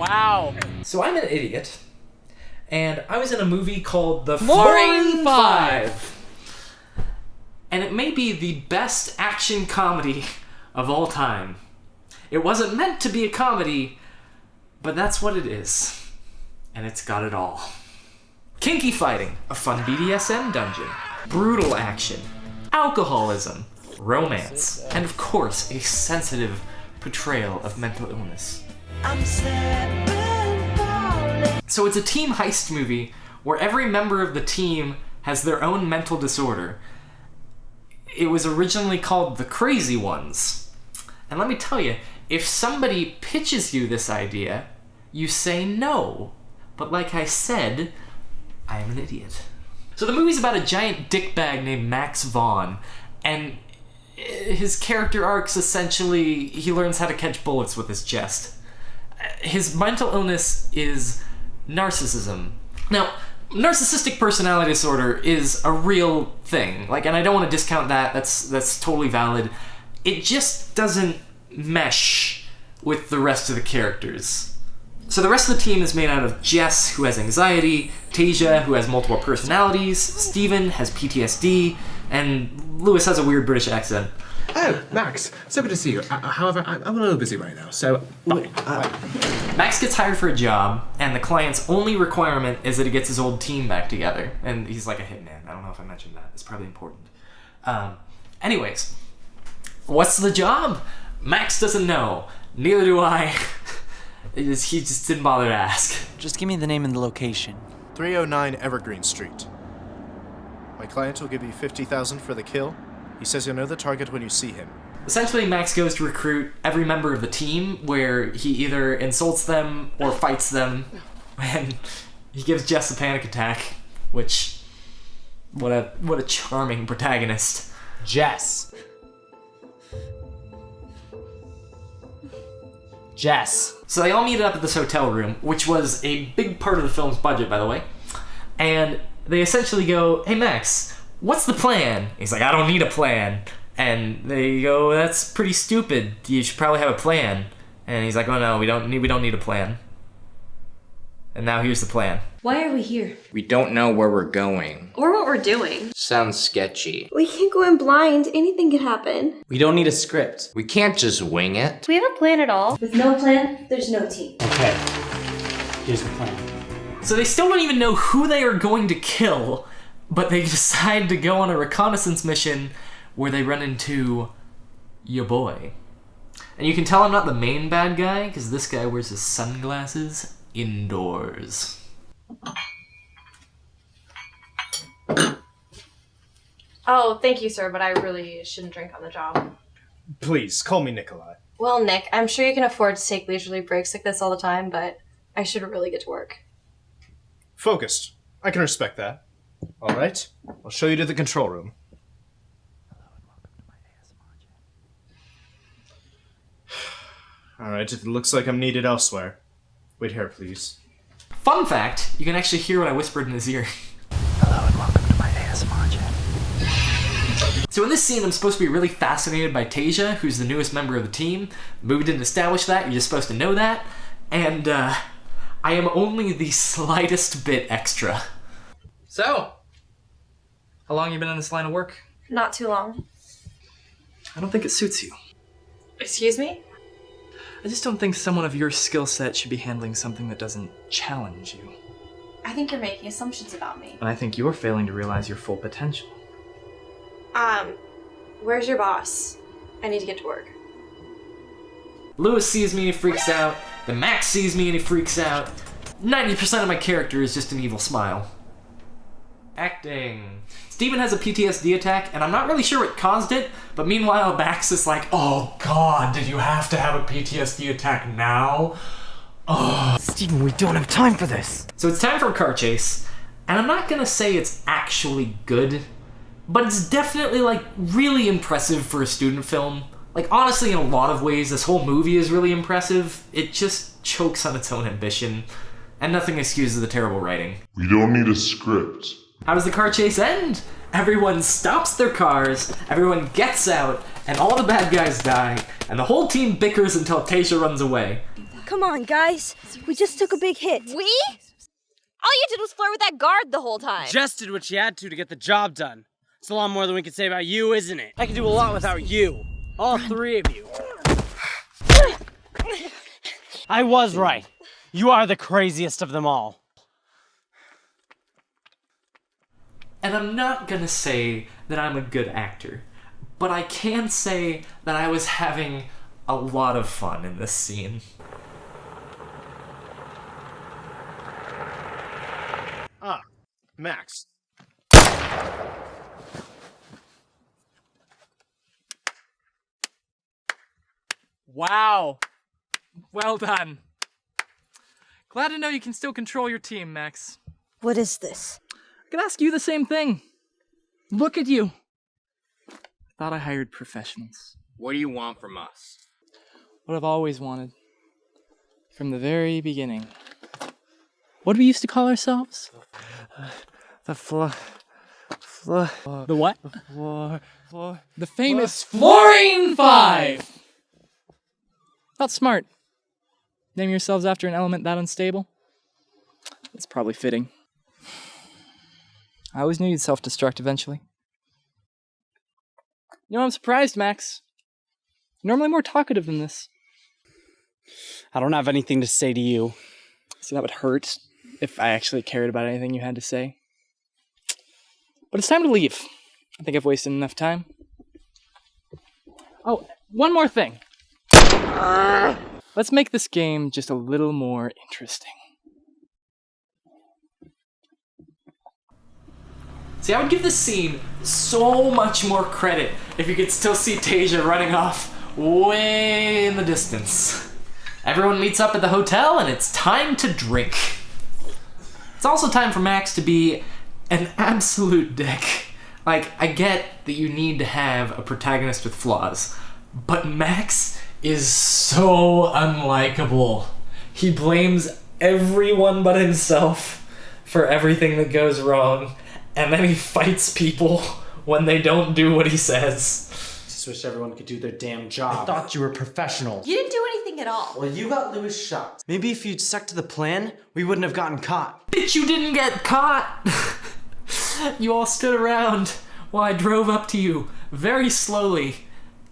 Wow. So I'm an idiot, and I was in a movie called The Fluorine Five. And it may be the best action comedy of all time. It wasn't meant to be a comedy, but that's what it is. And it's got it all. Kinky fighting, a fun BDSM dungeon, brutal action, alcoholism, romance, and of course, a sensitive portrayal of mental illness. So it's a team heist movie where every member of the team has their own mental disorder. It was originally called The Crazy Ones. And let me tell you, if somebody pitches you this idea, you say no. But like I said, I am an idiot. So the movie's about a giant dickbag named Max Vaughn, and his character arc's essentially, he learns how to catch bullets with his chest. His mental illness is narcissism. Now, narcissistic personality disorder is a real thing. And I don't want to discount that. That's totally valid. It just doesn't mesh with the rest of the characters. So the rest of the team is made out of Jess, who has anxiety, Tasia, who has multiple personalities, Steven has PTSD, and Lewis has a weird British accent. Oh, Max, so good to see you. However, I'm a little busy right now, so... Max gets hired for a job, and the client's only requirement is that he gets his old team back together. And he's like a hitman. I don't know if I mentioned that. It's probably important. Anyways, what's the job? Max doesn't know. Neither do I. He just didn't bother to ask. Just give me the name and the location. 309 Evergreen Street. My client will give you $50,000 for the kill. He says you'll know the target when you see him. Essentially, Max goes to recruit every member of the team, where he either insults them or fights them, and he gives Jess a panic attack, which... What a charming protagonist. Jess. So they all meet up at this hotel room, which was a big part of the film's budget, by the way. And they essentially go, "Hey Max, what's the plan?" He's like, "I don't need a plan." And they go, "That's pretty stupid. You should probably have a plan." And he's like, "Oh no, we don't need a plan." And now here's the plan. Why are we here? We don't know where we're going. Or what we're doing. Sounds sketchy. We can't go in blind. Anything could happen. We don't need a script. We can't just wing it. Do we have a plan at all? With no plan, there's no team. Okay. Here's the plan. So they still don't even know who they are going to kill, but they decide to go on a reconnaissance mission where they run into your boy. And you can tell I'm not the main bad guy, because this guy wears his sunglasses indoors. Oh, thank you, sir, but I really shouldn't drink on the job. Please, call me Nikolai. Well, Nick, I'm sure you can afford to take leisurely breaks like this all the time, but I should really get to work. Focused. I can respect that. All right, I'll show you to the control room. Hello and welcome to my ASMR chat. All right, it looks like I'm needed elsewhere. Wait here, please. Fun fact, you can actually hear what I whispered in his ear. Hello and welcome to my ASMR chat. So in this scene, I'm supposed to be really fascinated by Tasia, who's the newest member of the team. The movie didn't establish that, you're just supposed to know that. And, I am only the slightest bit extra. So, how long have you been in this line of work? Not too long. I don't think it suits you. Excuse me? I just don't think someone of your skill set should be handling something that doesn't challenge you. I think you're making assumptions about me. And I think you're failing to realize your full potential. Where's your boss? I need to get to work. Lewis sees me and he freaks out. Then Max sees me and he freaks out. 90% of my character is just an evil smile. Acting. Steven has a PTSD attack, and I'm not really sure what caused it, but meanwhile Max is like, "Oh god, did you have to have a PTSD attack now? Oh." Steven, we don't have time for this. So it's time for a car chase, and I'm not gonna say it's actually good, but it's definitely, really impressive for a student film. Honestly, in a lot of ways, this whole movie is really impressive. It just chokes on its own ambition, and nothing excuses the terrible writing. We don't need a script. How does the car chase end? Everyone stops their cars, everyone gets out, and all the bad guys die, and the whole team bickers until Tasia runs away. Come on, guys. We just took a big hit. We? All you did was flirt with that guard the whole time. Just did what she had to get the job done. It's a lot more than we can say about you, isn't it? I can do a lot without you. All three of you. I was right. You are the craziest of them all. And I'm not gonna say that I'm a good actor, but I can say that I was having a lot of fun in this scene. Ah, Max. Wow. Well done. Glad to know you can still control your team, Max. What is this? I could ask you the same thing. Look at you. Thought I hired professionals. What do you want from us? What I've always wanted. From the very beginning. What do we used to call ourselves? The what? The famous Fluorine Five! That's smart. Name yourselves after an element that unstable? It's probably fitting. I always knew you'd self-destruct eventually. You know, I'm surprised, Max. You're normally more talkative than this. I don't have anything to say to you. See, that would hurt if I actually cared about anything you had to say. But it's time to leave. I think I've wasted enough time. Oh, one more thing. Let's make this game just a little more interesting. See, I would give this scene so much more credit if you could still see Tasia running off way in the distance. Everyone meets up at the hotel and it's time to drink. It's also time for Max to be an absolute dick. Like, I get that you need to have a protagonist with flaws, but Max is so unlikable. He blames everyone but himself for everything that goes wrong, and then he fights people when they don't do what he says. Just wish everyone could do their damn job. I thought you were professional. You didn't do anything at all. Well, you got Lewis shot. Maybe if you'd stuck to the plan, we wouldn't have gotten caught. Bitch, you didn't get caught! You all stood around while I drove up to you very slowly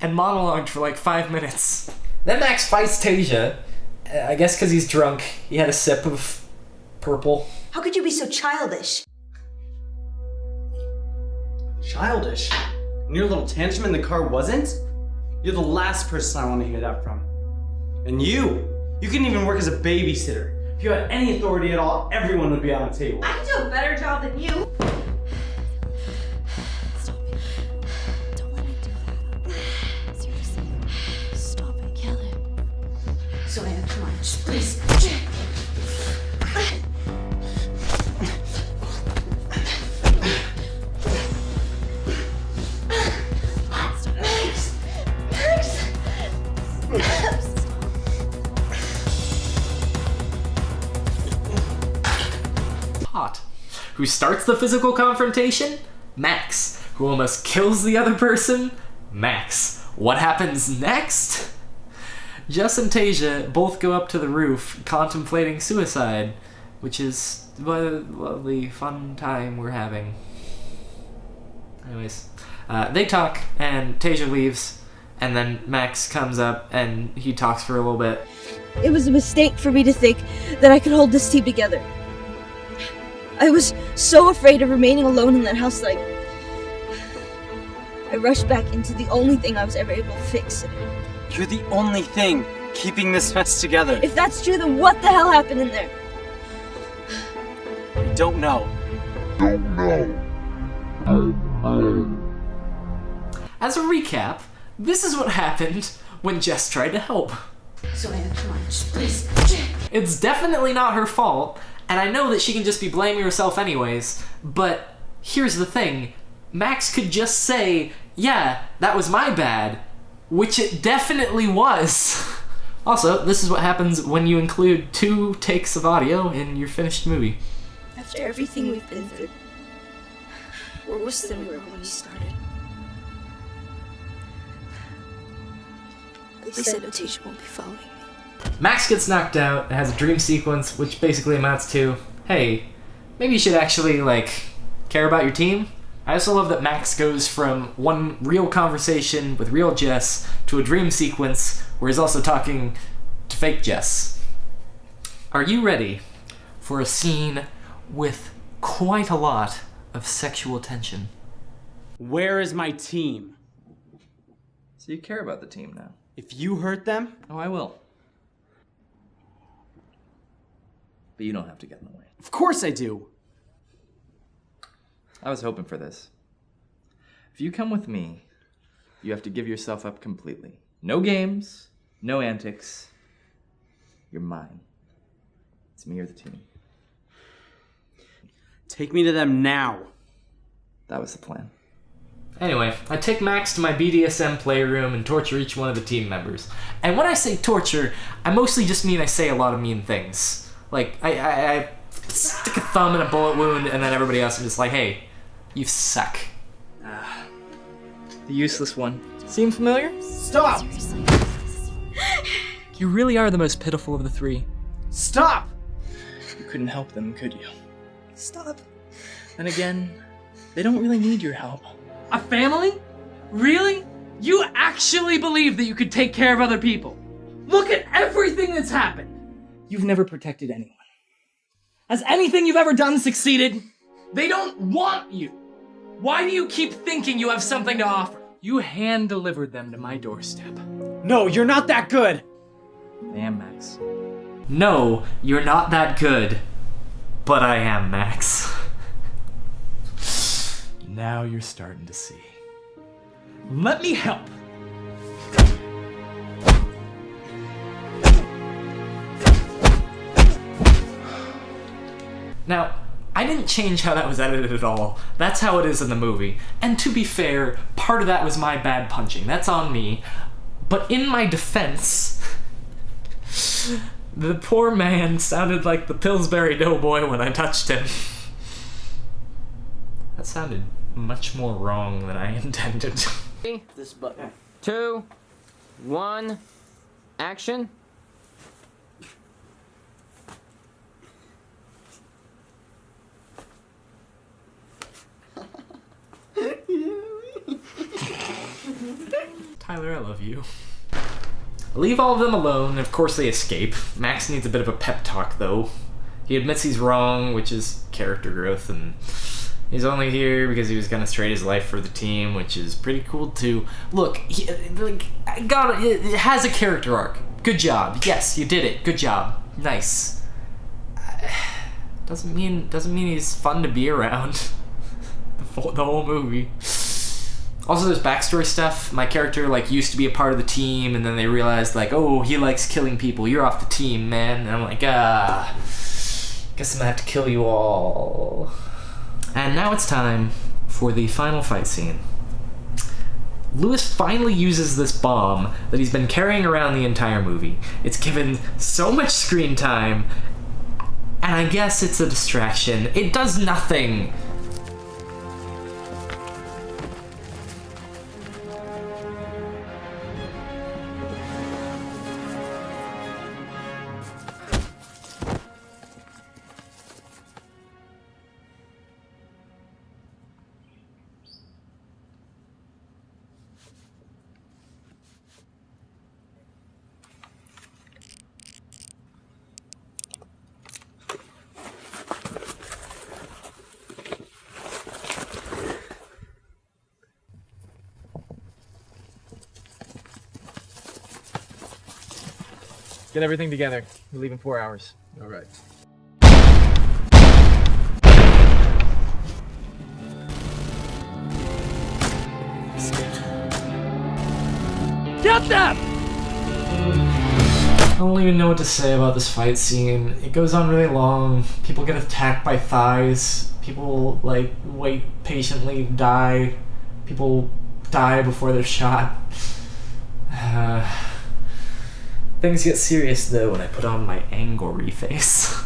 and monologued for like 5 minutes. Then Max fights Tasia. I guess because he's drunk. He had a sip of purple. How could you be so childish? Childish? And your little tantrum in the car wasn't? You're the last person I want to hear that from. And you couldn't even work as a babysitter. If you had any authority at all, everyone would be on the table. I can do a better job than you. Stop it. Don't let me do that. Seriously. Stop it. Kill it. So Anna, come on, just please. Hot. Who starts the physical confrontation? Max. Who almost kills the other person? Max. What happens next? Jess and Tasia both go up to the roof, contemplating suicide, which is what a lovely, fun time we're having. Anyways, they talk, and Tasia leaves, and then Max comes up, and he talks for a little bit. It was a mistake for me to think that I could hold this team together. I was so afraid of remaining alone in that house that I rushed back into the only thing I was ever able to fix. You're the only thing keeping this mess together. If that's true, then what the hell happened in there? I don't know. As a recap, this is what happened when Jess tried to help. So Anna, come on, just please. It's definitely not her fault, and I know that she can just be blaming herself anyways, but here's the thing. Max could just say, yeah, that was my bad, which it definitely was. Also, this is what happens when you include 2 takes of audio in your finished movie. After everything we've been through, we're worse than we were when we started. They said Tasia won't be following me. Max gets knocked out and has a dream sequence, which basically amounts to, hey, maybe you should actually, care about your team. I also love that Max goes from one real conversation with real Jess to a dream sequence where he's also talking to fake Jess. Are you ready for a scene with quite a lot of sexual tension? Where is my team? So you care about the team now? If you hurt them, Oh, I will. But you don't have to get in the way. of course I do. I was hoping for this. If you come with me, you have to give yourself up completely. No games, no antics. You're mine. It's me or the team. Take me to them now. That was the plan. Anyway, I take Max to my BDSM playroom and torture each one of the team members. And when I say torture, I mostly just mean I say a lot of mean things. I stick a thumb in a bullet wound, and then everybody else is just like, hey, you suck. The useless one. Seem familiar? Stop! You really are the most pitiful of the three. Stop! You couldn't help them, could you? Stop. Then again, they don't really need your help. A family? Really? You actually believe that you could take care of other people? Look at everything that's happened. You've never protected anyone. Has anything you've ever done succeeded? They don't want you. Why do you keep thinking you have something to offer? You hand-delivered them to my doorstep. No, you're not that good. I am, Max. No, you're not that good. But I am, Max. Now you're starting to see. Let me help. Now, I didn't change how that was edited at all. That's how it is in the movie. And to be fair, part of that was my bad punching. That's on me. But in my defense, the poor man sounded like the Pillsbury Doughboy when I touched him. That sounded much more wrong than I intended. This button. 2, 1, action. Tyler, I love you. I leave all of them alone, and of course they escape. Max needs a bit of a pep talk, though. He admits he's wrong, which is character growth, and he's only here because he was gonna trade his life for the team, which is pretty cool, too. Look, it has a character arc. Good job. Yes, you did it. Good job. Nice. Doesn't mean he's fun to be around. The whole movie. Also, there's backstory stuff. My character, used to be a part of the team, and then they realized, oh, he likes killing people. You're off the team, man. And I'm like, guess I'm gonna have to kill you all. And now it's time for the final fight scene. Lewis finally uses this bomb that he's been carrying around the entire movie. It's given so much screen time, and I guess it's a distraction. It does nothing. Get everything together. We leave in 4 hours. All right. Get them! I don't even know what to say about this fight scene. It goes on really long. People get attacked by thighs. People, wait patiently, die. People die before they're shot. Things get serious, though, when I put on my angry face.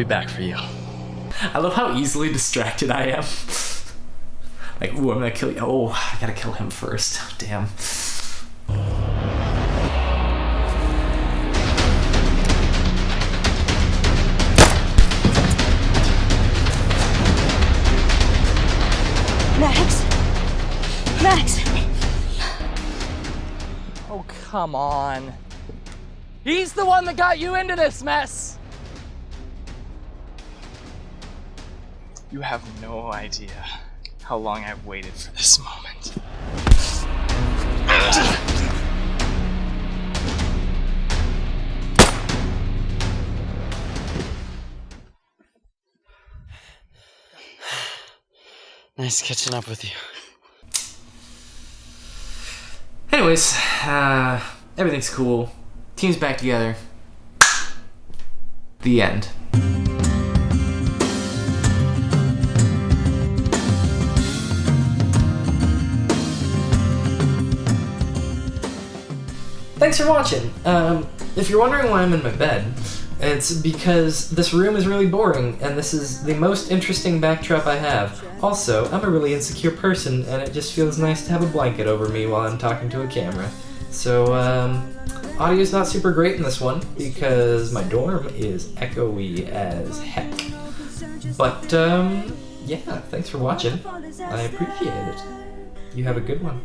be back for you. I love how easily distracted I am. Like, ooh, I'm gonna kill you. Oh, I gotta kill him first. Damn. Max! Max! Oh, come on. He's the one that got you into this mess. You have no idea how long I've waited for this moment. Nice catching up with you. Anyways, everything's cool. Team's back together. The end. Thanks for watching. If you're wondering why I'm in my bed, it's because this room is really boring, and this is the most interesting backdrop I have. Also, I'm a really insecure person, and it just feels nice to have a blanket over me while I'm talking to a camera. So, audio's not super great in this one, because my dorm is echoey as heck. But, yeah, thanks for watching. I appreciate it. You have a good one.